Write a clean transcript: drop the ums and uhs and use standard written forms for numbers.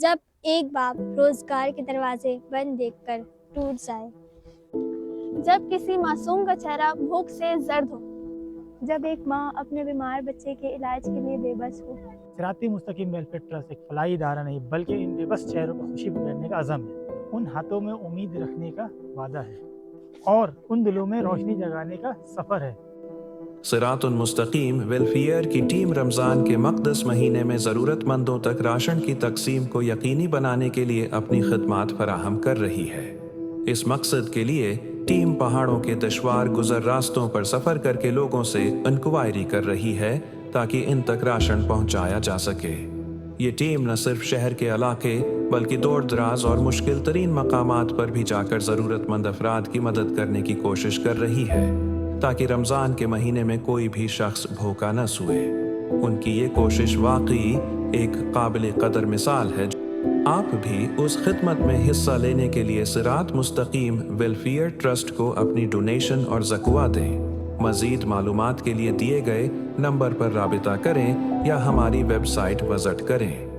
جب ایک باپ روزگار کے دروازے بند دیکھ کر ٹوٹ جائے، جب کسی معصوم کا چہرہ بھوک سے زرد ہو، جب ایک ماں اپنے بیمار بچے کے علاج کے لیے بے بس ہو۔ صراط مستقیم ویلفیئر ٹرسٹ ایک فلاحی ادارہ نہیں بلکہ ان بے بس چہروں کو خوشی بخیرنے کا عزم ہے، ان ہاتھوں میں امید رکھنے کا وعدہ ہے اور ان دلوں میں روشنی جگانے کا سفر ہے۔ صراط المستقیم ویلفیئر کی ٹیم رمضان کے مقدس مہینے میں ضرورت مندوں تک راشن کی تقسیم کو یقینی بنانے کے لیے اپنی خدمات فراہم کر رہی ہے۔ اس مقصد کے لیے ٹیم پہاڑوں کے دشوار گزر راستوں پر سفر کر کے لوگوں سے انکوائری کر رہی ہے تاکہ ان تک راشن پہنچایا جا سکے۔ یہ ٹیم نہ صرف شہر کے علاقے بلکہ دور دراز اور مشکل ترین مقامات پر بھی جا کر ضرورت مند افراد کی مدد کرنے کی کوشش کر رہی ہے تاکہ رمضان کے مہینے میں کوئی بھی شخص بھوکا نہ سوئے۔ ان کی یہ کوشش واقعی ایک قابل قدر مثال ہے۔ آپ بھی اس خدمت میں حصہ لینے کے لیے صراط مستقیم ویلفیئر ٹرسٹ کو اپنی ڈونیشن اور زکوہ دیں۔ مزید معلومات کے لیے دیے گئے نمبر پر رابطہ کریں یا ہماری ویب سائٹ وزٹ کریں۔